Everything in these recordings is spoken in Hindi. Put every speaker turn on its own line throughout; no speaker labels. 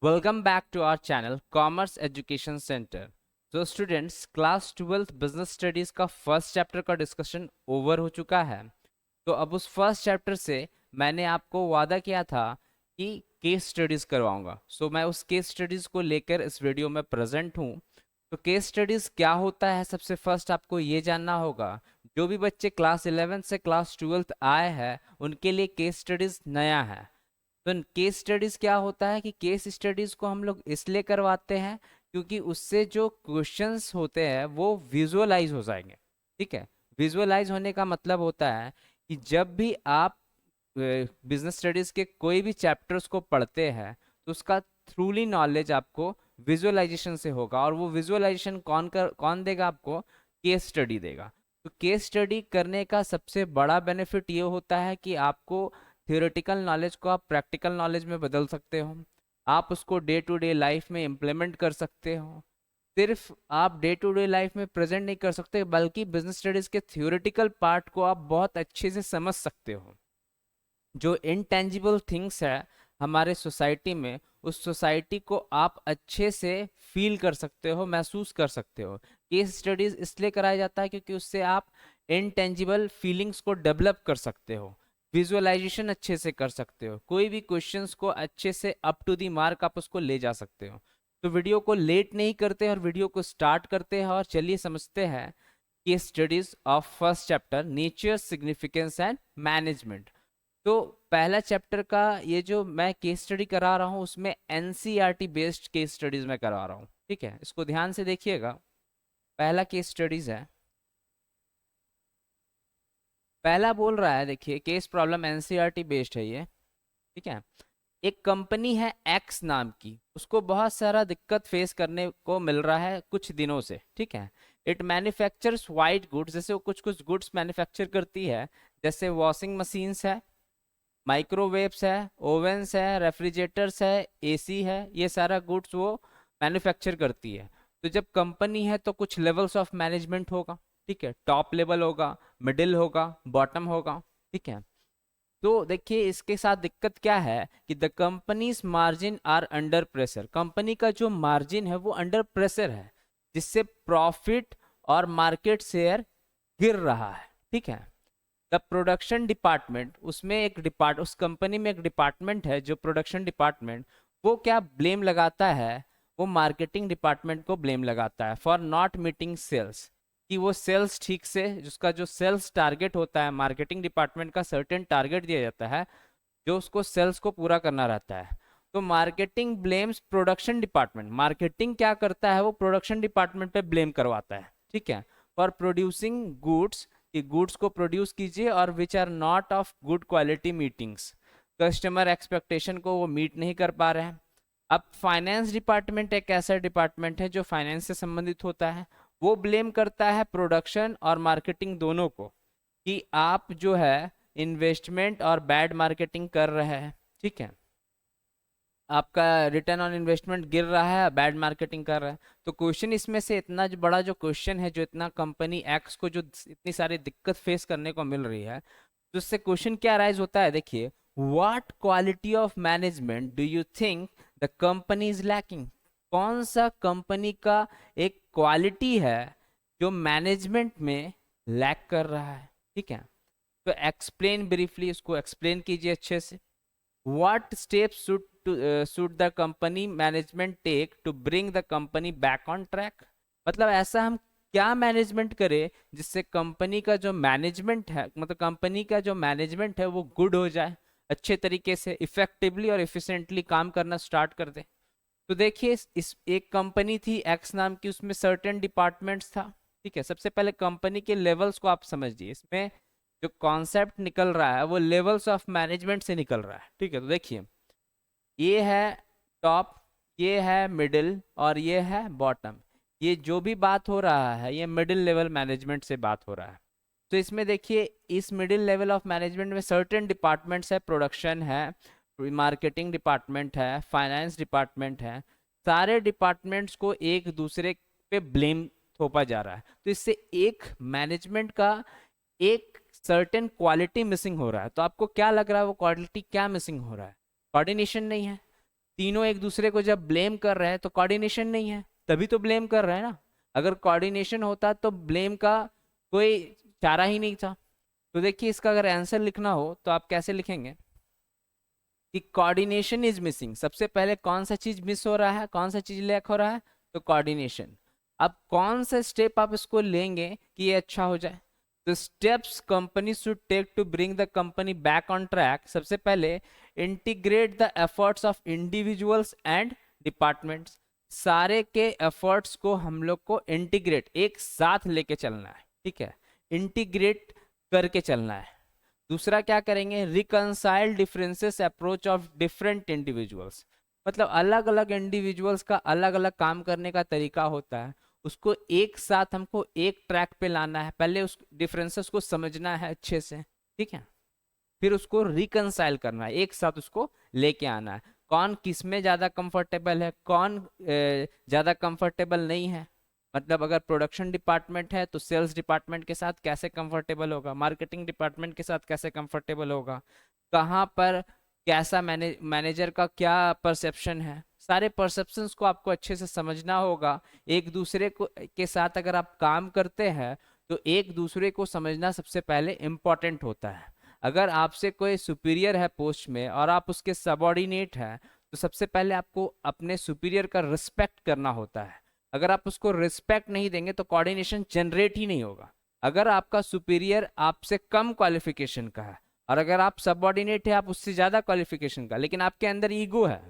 Welcome back to our channel Commerce Education Center. तो students class 12th business studies का फर्स्ट चैप्टर का डिस्कशन ओवर हो चुका है। तो अब उस फर्स्ट चैप्टर से मैंने आपको वादा किया था कि केस स्टडीज करवाऊंगा। मैं उस केस स्टडीज को लेकर इस वीडियो में प्रेजेंट हूँ। तो केस स्टडीज क्या होता है, सबसे फर्स्ट आपको ये जानना होगा। जो भी बच्चे क्लास 11 से क्लास 12th आए हैं उनके लिए केस स्टडीज नया है। तो केस स्टडीज क्या होता है कि केस स्टडीज को हम लोग इसलिए करवाते हैं क्योंकि उससे जो क्वेश्चंस होते हैं वो विजुअलाइज हो जाएंगे। ठीक है, विजुअलाइज होने का मतलब होता है कि जब भी आप बिजनेस स्टडीज के कोई भी चैप्टर्स को पढ़ते हैं तो उसका थ्रूली नॉलेज आपको विजुअलाइजेशन से होगा। और वो विजुअलाइजेशन कौन देगा आपको? केस स्टडी देगा। तो केस स्टडी करने का सबसे बड़ा बेनिफिट ये होता है कि आपको थियोरेटिकल नॉलेज को आप प्रैक्टिकल नॉलेज में बदल सकते हो। आप उसको डे टू डे लाइफ में इम्प्लीमेंट कर सकते हो। सिर्फ आप डे टू डे लाइफ में प्रेजेंट नहीं कर सकते बल्कि बिजनेस स्टडीज के थियोरेटिकल पार्ट को आप बहुत अच्छे से समझ सकते हो। जो इनटेंजिबल थिंग्स है हमारे सोसाइटी में, उस सोसाइटी को आप अच्छे से फील कर सकते हो, महसूस कर सकते हो। केस स्टडीज इसलिए कराया जाता है क्योंकि उससे आप इनटेंजिबल फीलिंग्स को डेवलप कर सकते हो, विजुअलाइजेशन अच्छे से कर सकते हो, कोई भी क्वेश्चंस को अच्छे से अप टू दी मार्क आप उसको ले जा सकते हो। तो वीडियो को लेट नहीं करते और वीडियो को स्टार्ट करते हैं और चलिए समझते हैं case studies of first chapter nature significance and management. तो पहला चैप्टर का ये जो मैं केस स्टडी करा रहा हूँ उसमें एनसीईआरटी बेस्ड केस स्टडीज में करा रहा हूँ। ठीक है, इसको ध्यान से देखिएगा। पहला केस स्टडीज है, पहला बोल रहा है, देखिए केस प्रॉब्लम एनसीईआरटी बेस्ड है ये। ठीक है, एक कंपनी है एक्स नाम की, उसको बहुत सारा दिक्कत फेस करने को मिल रहा है कुछ दिनों से। ठीक है, इट मैन्युफैक्चर्स वाइट गुड्स, जैसे वो कुछ कुछ गुड्स मैन्युफैक्चर करती है, जैसे वॉशिंग मशीन्स है, माइक्रोवेव्स है, ओवेंस है, रेफ्रिजरेटर्स है, एसी है, ये सारा गुड्स वो मैन्युफैक्चर करती है। तो जब कंपनी है तो कुछ लेवल्स ऑफ मैनेजमेंट होगा। ठीक है, टॉप लेवल होगा, मिडिल होगा, बॉटम होगा। ठीक है, तो देखिए इसके साथ दिक्कत क्या है कि the companies margin are under pressure, company का जो मार्जिन है वो अंडर प्रेशर है, जिससे प्रॉफिट और मार्केट शेयर गिर रहा है। ठीक है, द प्रोडक्शन डिपार्टमेंट, उसमें उस कंपनी में एक डिपार्टमेंट है जो प्रोडक्शन डिपार्टमेंट, वो क्या ब्लेम लगाता है? वो मार्केटिंग डिपार्टमेंट को ब्लेम लगाता है फॉर नॉट मीटिंग सेल्स, कि वो सेल्स ठीक से, जिसका जो सेल्स टारगेट होता है, मार्केटिंग डिपार्टमेंट का सर्टेन टारगेट दिया जाता है जो उसको सेल्स को पूरा करना रहता है। तो marketing blames production department, marketing क्या करता है वो प्रोडक्शन डिपार्टमेंट पे ब्लेम करवाता है। ठीक है, फॉर प्रोड्यूसिंग गुड्स, कि गुड्स को प्रोड्यूस कीजिए और which are not of good quality meetings, customer expectation को वो मीट नहीं कर पा रहे हैं। अब फाइनेंस डिपार्टमेंट एक ऐसा डिपार्टमेंट है जो फाइनेंस से संबंधित होता है, वो ब्लेम करता है प्रोडक्शन और मार्केटिंग दोनों को कि आप जो है इन्वेस्टमेंट और बैड मार्केटिंग कर रहे हैं। ठीक है, आपका रिटर्न ऑन इन्वेस्टमेंट गिर रहा है, बैड मार्केटिंग कर रहा है। तो क्वेश्चन इसमें से इतना जो बड़ा जो क्वेश्चन है, जो इतना कंपनी एक्स को जो इतनी सारी दिक्कत फेस करने को मिल रही है, तो उससे क्वेश्चन क्या राइज होता है, देखिए, what quality of management do you think the company is lacking, कौन सा कंपनी का एक क्वालिटी है जो मैनेजमेंट में लैक कर रहा है। ठीक है, तो एक्सप्लेन ब्रीफली, इसको एक्सप्लेन कीजिए अच्छे से। What steps should the company management take to bring the company back on track? मतलब ऐसा हम क्या मैनेजमेंट करें जिससे कंपनी का जो मैनेजमेंट है, मतलब कंपनी का जो मैनेजमेंट है वो गुड हो जाए, अच्छे तरीके से इफेक्टिवली और इफिशिएंटली काम करना स्टार्ट कर दे। तो देखिए इस एक कंपनी थी एक्स नाम की, उसमें सर्टेन डिपार्टमेंट्स था। ठीक है, सबसे पहले कंपनी के लेवल्स को आप समझिए, इसमें जो कॉन्सेप्ट निकल रहा है वो लेवल्स ऑफ मैनेजमेंट से निकल रहा है। ठीक है, तो देखिए ये है टॉप, ये है मिडिल और ये है बॉटम। ये जो भी बात हो रहा है ये मिडिल लेवल मैनेजमेंट से बात हो रहा है। तो इसमें देखिए इस मिडिल लेवल ऑफ मैनेजमेंट में सर्टेन डिपार्टमेंट्स है, प्रोडक्शन है, मार्केटिंग डिपार्टमेंट है, फाइनेंस डिपार्टमेंट है, सारे डिपार्टमेंट्स को एक दूसरे पे ब्लेम थोपा जा रहा है। तो इससे एक मैनेजमेंट का एक सर्टेन क्वालिटी मिसिंग हो रहा है। तो आपको क्या लग रहा है वो क्वालिटी क्या मिसिंग हो रहा है? कोऑर्डिनेशन नहीं है, तीनों एक दूसरे को जब ब्लेम कर रहे हैं तो कोऑर्डिनेशन नहीं है, तभी तो ब्लेम कर रहे हैं ना। अगर कोऑर्डिनेशन होता तो ब्लेम का कोई चारा ही नहीं था। तो देखिए इसका अगर आंसर लिखना हो तो आप कैसे लिखेंगे कि कोऑर्डिनेशन इज मिसिंग। सबसे पहले कौन सा चीज मिस हो रहा है, कौन सा चीज लैक हो रहा है, तो कोऑर्डिनेशन। अब कौन सा स्टेप आप इसको लेंगे कि ये अच्छा हो जाए। तो steps company should take to bring the company back on track, सबसे पहले integrate the efforts of individuals and departments. सारे के एफर्ट्स को हम लोग को इंटीग्रेट, एक साथ लेके चलना है, ठीक है, इंटीग्रेट करके चलना है। दूसरा क्या करेंगे, reconcile differences approach of different individuals. मतलब अलग अलग इंडिविजुअल्स का अलग अलग काम करने का तरीका होता है, उसको एक साथ हमको एक ट्रैक पे लाना है। पहले उस डिफरेंसेस को समझना है अच्छे से, ठीक है, फिर उसको रिकंसाइल करना है, एक साथ उसको लेके आना है। कौन किस में ज़्यादा कंफर्टेबल है, कौन ज़्यादा कंफर्टेबल नहीं है। मतलब अगर प्रोडक्शन डिपार्टमेंट है तो सेल्स डिपार्टमेंट के साथ कैसे कंफर्टेबल होगा, मार्केटिंग डिपार्टमेंट के साथ कैसे कंफर्टेबल होगा, कहाँ पर कैसा मैनेजर का क्या परसेप्शन है। सारे परसेप्शंस को आपको अच्छे से समझना होगा। एक दूसरे को के साथ अगर आप काम करते हैं तो एक दूसरे को समझना सबसे पहले इम्पॉर्टेंट होता है। अगर आपसे कोई सुपीरियर है पोस्ट में और आप उसके सबऑर्डिनेट हैं, तो सबसे पहले आपको अपने सुपीरियर का रिस्पेक्ट करना होता है। अगर आप उसको रिस्पेक्ट नहीं देंगे तो कोऑर्डिनेशन जनरेट ही नहीं होगा। अगर आपका सुपीरियर आपसे कम क्वालिफिकेशन का है और अगर आप सबऑर्डिनेट है आप उससे ज़्यादा क्वालिफिकेशन का, लेकिन आपके अंदर ईगो है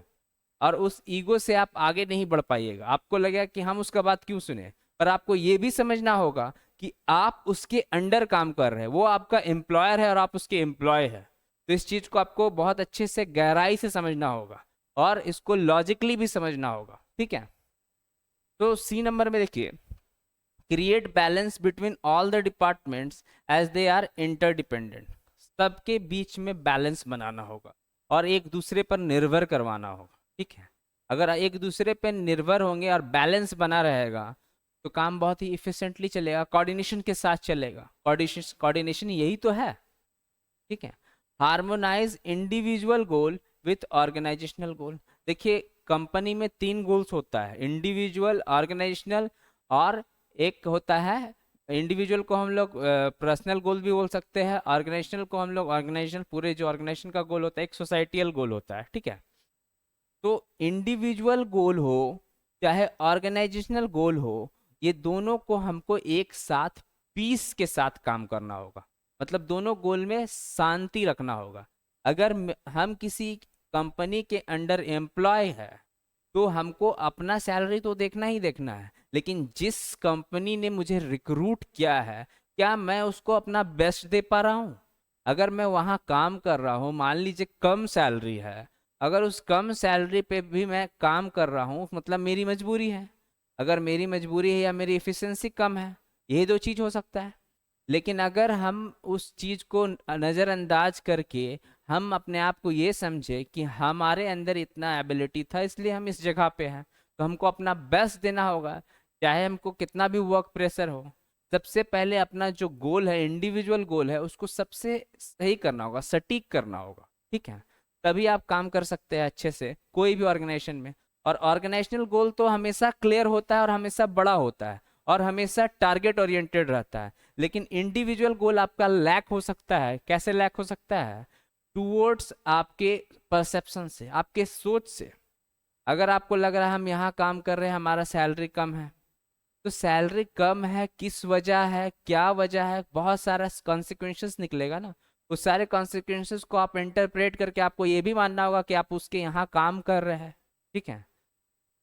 और उस ईगो से आप आगे नहीं बढ़ पाइएगा, आपको लगेगा कि हम उसका बात क्यों सुने। पर आपको ये भी समझना होगा कि आप उसके अंडर काम कर रहे हैं, वो आपका एम्प्लॉयर है और आप उसके एम्प्लॉय है। तो इस चीज को आपको बहुत अच्छे से गहराई से समझना होगा और इसको लॉजिकली भी समझना होगा, ठीक है। तो सी नंबर में देखिए, create balance between all the departments as they are interdependent. सबके बीच में बैलेंस बनाना होगा और एक दूसरे पर निर्भर करवाना होगा, ठीक है। अगर एक दूसरे पर निर्भर होंगे और बैलेंस बना रहेगा तो काम बहुत ही इफिशिएंटली चलेगा, कोऑर्डिनेशन के साथ चलेगा। कोऑर्डिनेशन यही तो है, ठीक है। Harmonize individual goal with organizational goal. देखिए कंपनी में तीन गोल्स होता है, इंडिविजुअल, ऑर्गेनाइजेशनल और एक होता है, इंडिविजुअल को हम लोग पर्सनल गोल भी बोल सकते हैं, ऑर्गेनाइजेशनल को हम लोग ऑर्गेनाइजेशन, पूरे जो ऑर्गेनाइजेशन का गोल होता है, एक सोसाइटियल गोल होता है, ठीक है। तो इंडिविजुअल गोल हो चाहे ऑर्गेनाइजेशनल गोल हो, ये दोनों को हमको एक साथ पीस के साथ काम करना होगा। मतलब दोनों गोल में शांति रखना होगा। अगर हम किसी कंपनी के अंडर एम्प्लॉय है तो हमको अपना सैलरी तो देखना ही देखना है, लेकिन जिस कंपनी ने मुझे रिक्रूट किया है क्या मैं उसको अपना बेस्ट दे पा रहा हूँ। अगर मैं वहाँ काम कर रहा हूँ, मान लीजिए कम सैलरी है, अगर उस कम सैलरी पे भी मैं काम कर रहा हूँ मतलब मेरी मजबूरी है। अगर मेरी मजबूरी है या मेरी एफिशिएंसी कम है, ये दो चीज हो सकता है। लेकिन अगर हम उस चीज को नज़रअंदाज करके हम अपने आप को ये समझे कि हमारे अंदर इतना एबिलिटी था इसलिए हम इस जगह पे हैं, तो हमको अपना बेस्ट देना होगा, चाहे हमको कितना भी वर्क प्रेशर हो। सबसे पहले अपना जो गोल है, इंडिविजुअल गोल है, उसको सबसे सही करना होगा, सटीक करना होगा, ठीक है। तभी आप काम कर सकते हैं अच्छे से कोई भी ऑर्गेनाइजेशन में। और ऑर्गेनाइजेशनल गोल तो हमेशा क्लियर होता है और हमेशा बड़ा होता है और हमेशा टारगेट ओरिएंटेड रहता है। लेकिन इंडिविजुअल गोल आपका लैक हो सकता है। कैसे लैक हो सकता है? टूवर्ड्स आपके परसेप्शन से, आपके सोच से। अगर आपको लग रहा है हम यहाँ काम कर रहे हैं, हमारा सैलरी कम है, तो सैलरी कम है किस वजह है, क्या वजह है, बहुत सारा कॉन्सिक्वेंसेस निकलेगा ना। उस सारे कॉन्सिक्वेंसेस को आप इंटरप्रेट करके आपको ये भी मानना होगा कि आप उसके यहाँ काम कर रहे हैं, ठीक है।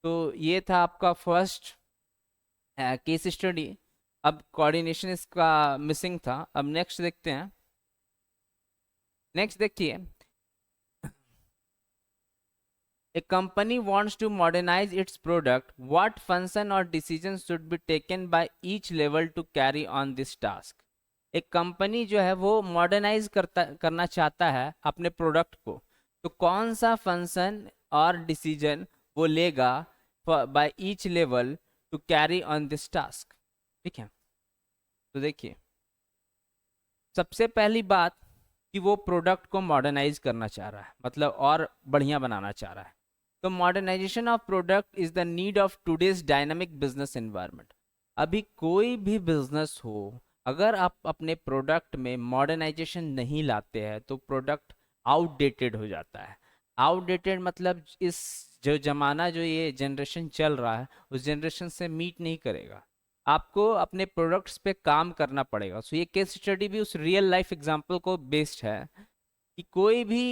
तो ये था आपका फर्स्ट केस स्टडी। अब कोऑर्डिनेशन इसका मिसिंग था। अब नेक्स्ट देखते हैं। नेक्स्ट देखिए, a company wants to modernize its product, what function or decisions should be taken by each level to carry on this task? एक कंपनी जो है वो मॉडर्नाइज करना चाहता है अपने प्रोडक्ट को, तो कौन सा फंक्शन और डिसीजन वो लेगा by each level to carry on this task, ठीक है। तो देखिए सबसे पहली बात कि वो प्रोडक्ट को मॉडर्नाइज करना चाह रहा है, मतलब और बढ़िया बनाना चाह रहा है। तो modernisation of product is the need of today's dynamic business environment. अभी कोई भी बिजनेस हो, अगर आप अपने प्रोडक्ट में मॉडर्नाइजेशन नहीं लाते हैं तो प्रोडक्ट आउटडेटेड हो जाता है। आउटडेटेड मतलब इस जो जमाना, जो ये जनरेशन चल रहा है, उस जनरेशन से मीट नहीं करेगा। आपको अपने प्रोडक्ट्स पे काम करना पड़ेगा। सो ये केस स्टडी भी उस रियल लाइफ एग्जांपल को बेस्ड है कि कोई भी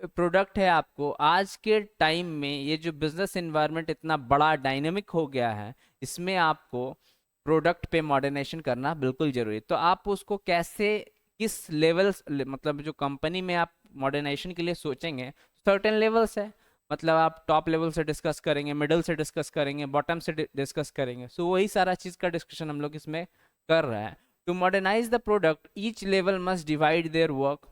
प्रोडक्ट है, आपको आज के टाइम में ये जो बिजनेस एनवायरनमेंट इतना बड़ा डायनेमिक हो गया है, इसमें आपको प्रोडक्ट पे मॉडर्नाइजेशन करना बिल्कुल जरूरी है। तो आप उसको कैसे, किस लेवल, मतलब जो कंपनी में आप मॉडर्नाइजेशन के लिए सोचेंगे, सर्टेन लेवल्स है। मतलब आप टॉप लेवल से डिस्कस करेंगे, मिडिल से डिस्कस करेंगे, बॉटम से डिस्कस करेंगे। सो वही सारा चीज़ का डिस्कशन हम लोग इसमें कर रहे हैं। To modernise the product each level must divide their work.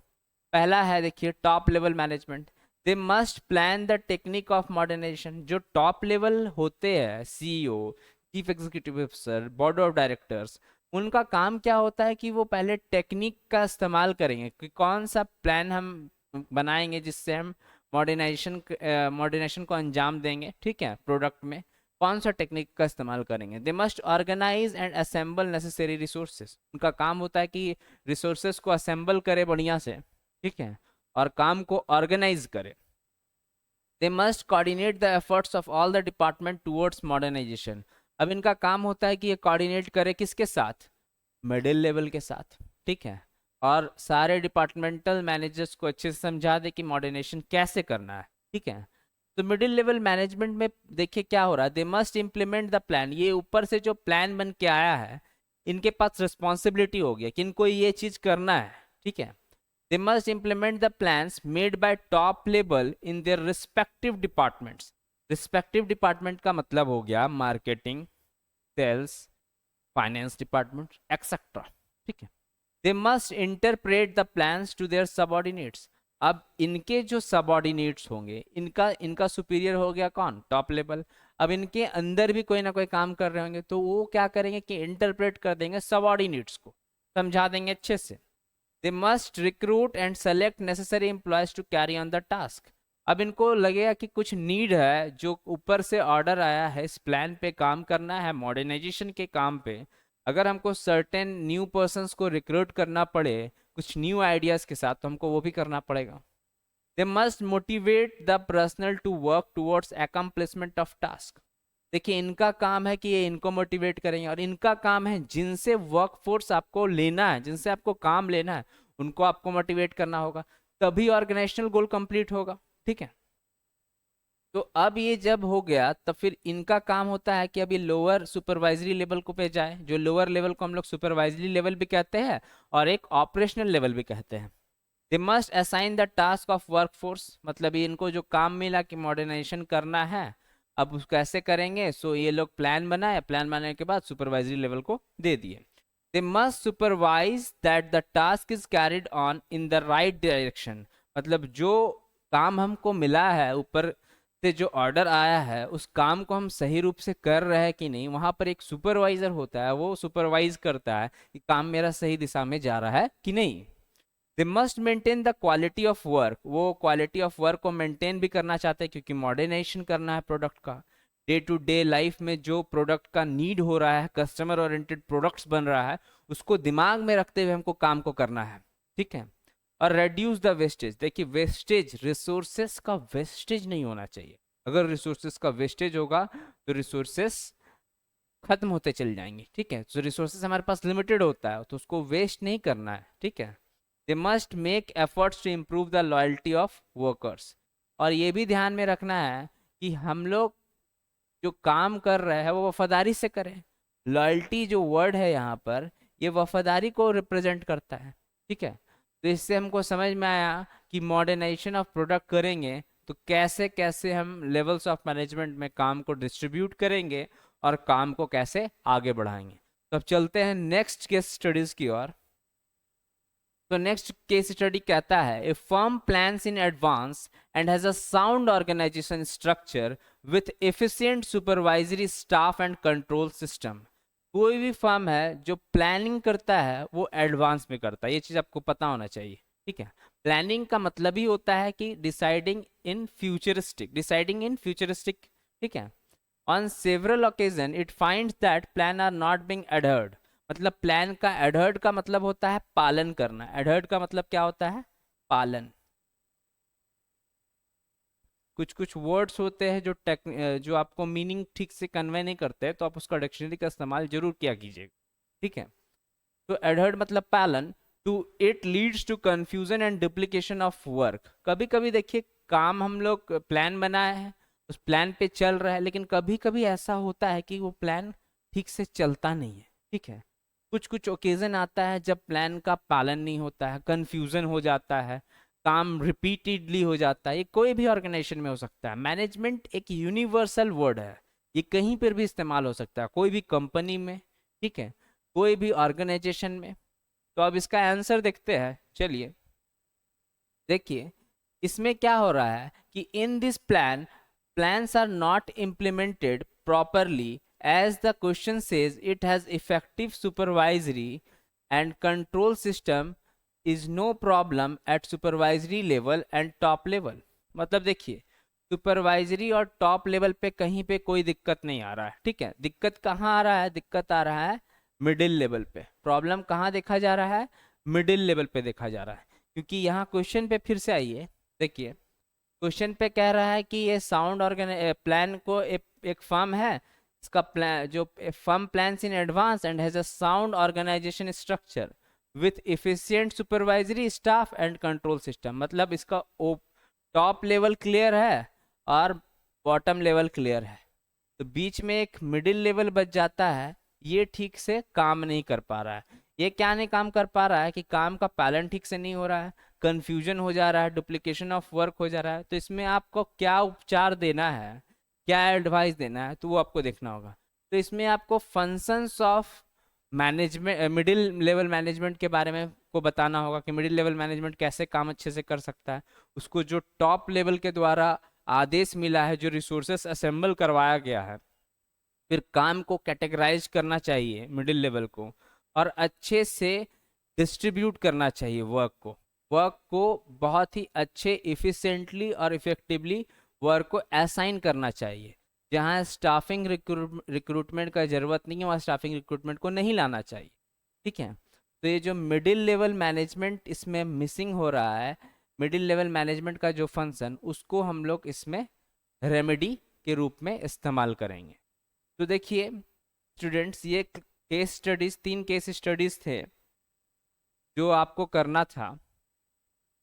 पहला है, देखिए, top level management. They must plan the technique of modernisation. जो टॉप लेवल होते हैं, CEO, chief executive officer, board of directors, उनका काम क्या होता है कि वो पहले टेक्निक का इस्तेमाल करेंगे कि कौन सा प्लान हम बनाएंगे जिससे हम मॉडर्नाइजेशन को अंजाम देंगे, ठीक है, प्रोडक्ट में कौन सा टेक्निक का इस्तेमाल करेंगे। They must organise and assemble necessary resources. उनका काम होता है कि रिसोर्सेज को असेंबल करे बढ़िया से, ठीक है, और काम को ऑर्गेनाइज करे। They must coordinate the efforts of all the department towards modernisation. अब इनका काम होता है कि ये कोऑर्डिनेट करे किसके साथ, मिडिल लेवल के साथ, ठीक है, और सारे डिपार्टमेंटल मैनेजर्स को अच्छे से समझा दे कि मॉडर्नाइजेशन कैसे करना है, ठीक है। तो मिडिल लेवल मैनेजमेंट में देखिए क्या हो रहा है, they must implement the plan. ये ऊपर से जो प्लान बन के आया है, इनके पास रिस्पॉन्सिबिलिटी हो गया कि इनको ये चीज करना है, ठीक है। They must implement the plans made by top level in their respective departments. Respective department का मतलब हो गया marketing, sales, finance department, etcetera, ठीक है। They must interpret the plans to their subordinates. अब इनके जो सबॉर्डिनेट्स होंगे, इनका इनका सुपीरियर हो गया कौन, टॉप लेवल। अब इनके अंदर भी कोई ना कोई काम कर रहे होंगे, तो वो क्या करेंगे कि इंटरप्रेट कर देंगे सबॉर्डिनेट्स को, समझा देंगे अच्छे से। They must recruit and select necessary employees to carry on the task. अब इनको लगेगा कि कुछ नीड है, जो ऊपर से ऑर्डर आया है, इस प्लान पे काम करना है, मॉडर्नाइजेशन के काम पे। अगर हमको सर्टेन न्यू पर्सन्स को रिक्रूट करना पड़े कुछ न्यू आइडियाज के साथ, तो हमको वो भी करना पड़ेगा। They must motivate the personnel to work towards accomplishment of task. देखिए, इनका काम है कि ये इनको मोटिवेट करेंगे, और इनका काम है जिनसे वर्कफोर्स आपको लेना है, जिनसे आपको काम लेना है, उनको आपको मोटिवेट करना होगा, तभी ऑर्गेनाइजेशनल गोल कंप्लीट होगा, ठीक है। तो अब ये जब हो गया, तब फिर इनका काम होता है कि अभी लोअर सुपरवाइजरी लेवल को पे जाए। जो लोअर लेवल को हम लोग सुपरवाइजरी लेवल भी कहते हैं और एक ऑपरेशनल लेवल भी कहते हैं। They must assign the task of workforce. मतलब ये इनको जो काम मिला कि मॉडर्नाइजेशन करना है, अब उसको कैसे करेंगे। सो ये लोग प्लान बनाए, प्लान बनाने के बाद सुपरवाइजरी लेवल को दे दिए। They must supervise that the task is carried on in the right direction. मतलब जो काम हमको मिला है, ऊपर से जो ऑर्डर आया है, उस काम को हम सही रूप से कर रहे हैं कि नहीं। वहां पर एक सुपरवाइजर होता है, वो सुपरवाइज करता है कि काम मेरा सही दिशा में जा रहा है कि नहीं। They must maintain the quality of work. वो क्वालिटी ऑफ वर्क को मेंटेन भी करना चाहते हैं, क्योंकि मॉडर्नाइजेशन करना है प्रोडक्ट का। डे टू डे लाइफ में जो प्रोडक्ट का नीड हो रहा है, कस्टमर ओरिएंटेड प्रोडक्ट्स बन रहा है, उसको दिमाग में रखते हुए हमको काम को करना है, ठीक है। और रेड्यूस द वेस्टेज। देखिए, वेस्टेज, रिसोर्सेस का वेस्टेज नहीं होना चाहिए। अगर रिसोर्सेस का वेस्टेज होगा तो रिसोर्सेस खत्म होते चल जाएंगे, ठीक है। तो रिसोर्सेस हमारे पास लिमिटेड होता है, तो उसको वेस्ट नहीं करना है, ठीक है। They must make efforts to improve the loyalty of workers. और ये भी ध्यान में रखना है कि हम लोग जो काम कर रहे हैं वो वफादारी से करें। लॉयल्टी जो वर्ड है यहाँ पर, ये वफादारी को रिप्रेजेंट करता है, ठीक है। तो इससे हमको समझ में आया कि मॉडर्नाइजेशन ऑफ प्रोडक्ट करेंगे तो कैसे कैसे हम लेवल्स ऑफ मैनेजमेंट में काम को डिस्ट्रीब्यूट करेंगे और काम को कैसे आगे बढ़ाएंगे। तो अब चलते हैं नेक्स्ट केस स्टडीज की ओर। तो नेक्स्ट केस स्टडी कहता है, a firm plans in advance and has a sound organisation structure with efficient supervisory staff and control system. कोई भी फर्म है जो प्लानिंग करता है वो एडवांस में करता है, ये चीज आपको पता होना चाहिए, ठीक है। प्लानिंग का मतलब ही होता है कि डिसाइडिंग इन फ्यूचरिस्टिक, ठीक है। On several occasion it finds that plan are not being adhered, मतलब प्लान का एडहर्ड का मतलब होता है पालन करना, एडहर्ड का मतलब क्या होता है, पालन। कुछ कुछ वर्ड्स होते हैं जो आपको मीनिंग ठीक से कन्वे नहीं करते, तो आप उसका डिक्शनरी का इस्तेमाल जरूर किया कीजिएगा, ठीक है। तो एडहर्ड मतलब पालन। To it leads to confusion and duplication of work, कभी कभी देखिए काम हम लोग प्लान बनाए हैं, उस प्लान पे चल रहा है, लेकिन कभी कभी ऐसा होता है कि वो प्लान ठीक से चलता नहीं है, ठीक है। कुछ कुछ ओकेजन आता है जब प्लान का पालन नहीं होता है, कंफ्यूजन हो जाता है, काम रिपीटेडली हो जाता है। ये कोई भी ऑर्गेनाइजेशन में हो सकता है। मैनेजमेंट एक यूनिवर्सल वर्ड है, ये कहीं पर भी इस्तेमाल हो सकता है, कोई भी कंपनी में, ठीक है, कोई भी ऑर्गेनाइजेशन में। तो अब इसका आंसर देखते हैं, चलिए देखिए इसमें क्या हो रहा है कि in this plan plans are not implemented properly, as the question says it has effective supervisory and control system is no problem at supervisory level and top level। मतलब देखिए सुपरवाइजरी और टॉप लेवल पे कहीं पे कोई दिक्कत नहीं आ रहा है, ठीक है। दिक्कत कहाँ आ रहा है, दिक्कत आ रहा है मिडिल लेवल पे। प्रॉब्लम कहाँ देखा जा रहा है, मिडिल लेवल पे देखा जा रहा है। क्योंकि यहाँ क्वेश्चन पे फिर से आइए, देखिए क्वेश्चन पे कह रहा है कि ये साउंड प्लान को एक फर्म है, इसका प्लान जो firm plans in advance and has a sound organisation structure with efficient supervisory staff and control system. मतलब इसका टॉप लेवल क्लियर है और बॉटम लेवल क्लियर है, तो बीच में एक मिडिल लेवल बच जाता है, ये ठीक से काम नहीं कर पा रहा है। ये क्या नहीं काम कर पा रहा है कि काम का पालन ठीक से नहीं हो रहा है, कंफ्यूजन हो जा रहा है, डुप्लीकेशन ऑफ वर्क हो जा रहा है। तो इसमें आपको क्या उपचार देना है, क्या एडवाइस देना है, तो वो आपको देखना होगा। तो इसमें आपको functions of management, middle level management के बारे में को बताना होगा कि मिडिल लेवल मैनेजमेंट कैसे काम अच्छे से कर सकता है। उसको जो टॉप लेवल के द्वारा आदेश मिला है, जो रिसोर्सेस असेंबल करवाया गया है, फिर काम को कैटेगराइज करना चाहिए मिडिल लेवल को, और अच्छे से डिस्ट्रीब्यूट करना चाहिए वर्क को बहुत ही अच्छे इफिशिएंटली और इफेक्टिवली वर्क को असाइन करना चाहिए। जहाँ स्टाफिंग रिक्रूटमेंट का ज़रूरत नहीं है, वहाँ स्टाफिंग रिक्रूटमेंट को नहीं लाना चाहिए, ठीक है। तो ये जो मिडिल लेवल मैनेजमेंट इसमें मिसिंग हो रहा है, मिडिल लेवल मैनेजमेंट का जो फंक्शन, उसको हम लोग इसमें रेमेडी के रूप में इस्तेमाल करेंगे। तो देखिए स्टूडेंट्स, ये केस स्टडीज, 3 केस स्टडीज थे जो आपको करना था।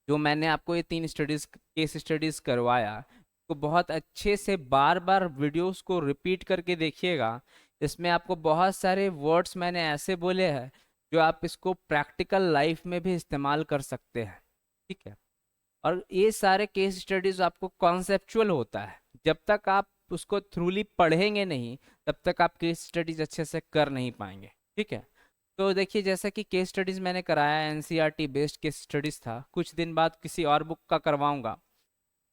जो मैंने आपको ये 3 स्टडीज, केस स्टडीज करवाया, तो बहुत अच्छे से बार बार वीडियोस को रिपीट करके देखिएगा। इसमें आपको बहुत सारे वर्ड्स मैंने ऐसे बोले हैं जो आप इसको प्रैक्टिकल लाइफ में भी इस्तेमाल कर सकते हैं, ठीक है। और ये सारे केस स्टडीज आपको कॉन्सेप्चुअल होता है, जब तक आप उसको थ्रूली पढ़ेंगे नहीं तब तक आप केस स्टडीज अच्छे से कर नहीं पाएंगे, ठीक है। तो देखिए जैसा कि केस स्टडीज मैंने कराया एनसीईआरटी बेस्ड केस स्टडीज था, कुछ दिन बाद किसी और बुक का करवाऊंगा।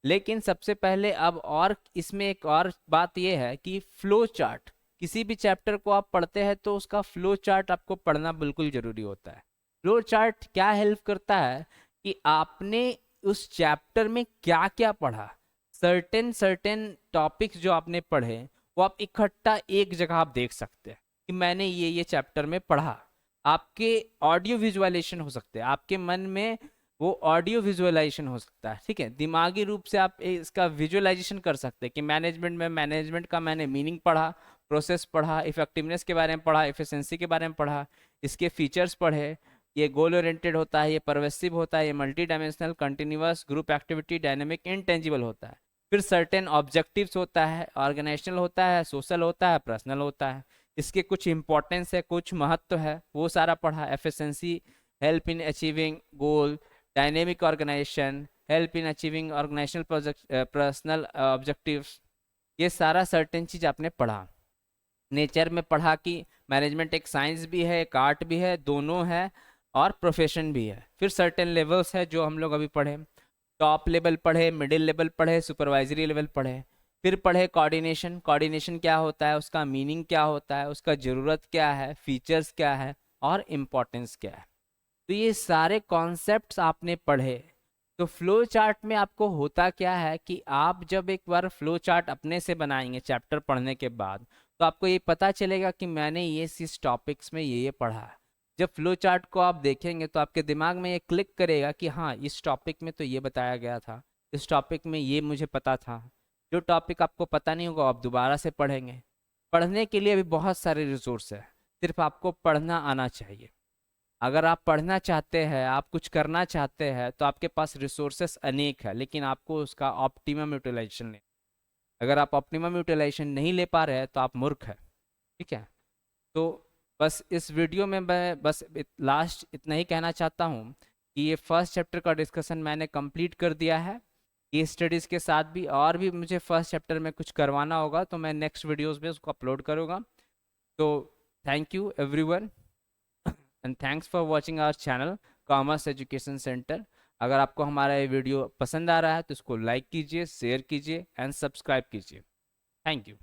लेकिन सबसे पहले अब और इसमें एक और बात यह है कि फ्लो चार्ट, किसी भी चैप्टर को आप पढ़ते हैं तो उसका फ्लो चार्ट आपको पढ़ना बिल्कुल जरूरी होता है। फ्लो चार्ट क्या हेल्प करता है कि आपने उस चैप्टर में क्या क्या पढ़ा, सर्टेन सर्टेन टॉपिक्स जो आपने पढ़े वो आप इकट्ठा एक जगह आप देख सकते हैं कि मैंने ये चैप्टर में पढ़ा। आपके ऑडियो विजुअलाइजेशन हो सकते हैं, आपके मन में वो ऑडियो विजुअलाइजेशन हो सकता है, ठीक है। दिमागी रूप से आप इसका विजुअलाइजेशन कर सकते हैं कि मैनेजमेंट का मैंने मीनिंग पढ़ा, प्रोसेस पढ़ा, इफेक्टिवनेस के बारे में पढ़ा, एफिशिएंसी के बारे में पढ़ा, इसके फीचर्स पढ़े, ये गोल ओरिएंटेड होता है, ये परवेसिव होता है, ये multi dimensional, continuous, group activity, dynamic, intangible होता है। फिर सर्टेन ऑब्जेक्टिव्स होता है, ऑर्गेनाइजेशनल होता है, सोशल होता है, पर्सनल होता है। इसके कुछ इंपॉर्टेंस है, कुछ महत्व है, वो सारा पढ़ा। Efficiency, help in achieving goal, dynamic organisation, help in achieving organisational personal objectives, ये सारा सर्टेन चीज आपने पढ़ा। नेचर में पढ़ा कि मैनेजमेंट एक साइंस भी है, एक आर्ट भी है, दोनों है, और प्रोफेशन भी है। फिर सर्टेन लेवल्स है जो हम लोग अभी पढ़े, टॉप लेवल पढ़े, मिडिल लेवल पढ़े, सुपरवाइजरी लेवल पढ़े। फिर पढ़े कोऑर्डिनेशन, कोऑर्डिनेशन क्या होता है, उसका मीनिंग क्या होता है, उसका ज़रूरत क्या है, फीचर्स क्या है, और इम्पोर्टेंस क्या है। तो ये सारे कॉन्सेप्ट्स आपने पढ़े, तो फ्लो चार्ट में आपको होता क्या है कि आप जब एक बार फ्लो चार्ट अपने से बनाएंगे चैप्टर पढ़ने के बाद, तो आपको ये पता चलेगा कि मैंने ये इस टॉपिक्स में ये पढ़ा है। जब फ्लो चार्ट को आप देखेंगे तो आपके दिमाग में ये क्लिक करेगा कि हाँ, इस टॉपिक में तो ये बताया गया था, इस टॉपिक में ये मुझे पता था। जो टॉपिक आपको पता नहीं होगा आप दोबारा से पढ़ेंगे। पढ़ने के लिए अभी बहुत सारे रिसोर्स है, सिर्फ आपको पढ़ना आना चाहिए। अगर आप पढ़ना चाहते हैं, आप कुछ करना चाहते हैं, तो आपके पास रिसोर्सेस अनेक है, लेकिन आपको उसका ऑप्टिमम यूटिलाइजेशन ले। अगर आप ऑप्टिमम यूटिलाइजेशन नहीं ले पा रहे हैं तो आप मूर्ख हैं। ठीक है। तो बस इस वीडियो में मैं बस लास्ट इतना ही कहना चाहता हूँ कि ये फर्स्ट चैप्टर का डिस्कशन मैंने कंप्लीट कर दिया है केस स्टडीज़ के साथ भी, और भी मुझे फर्स्ट चैप्टर में कुछ करवाना होगा तो मैं नेक्स्ट वीडियोस में उसको अपलोड करूँगा। तो thank you everyone and thanks for watching our channel commerce education centre. अगर आपको हमारा ये वीडियो पसंद आ रहा है तो इसको लाइक कीजिए, शेयर कीजिए एंड सब्सक्राइब कीजिए। Thank you.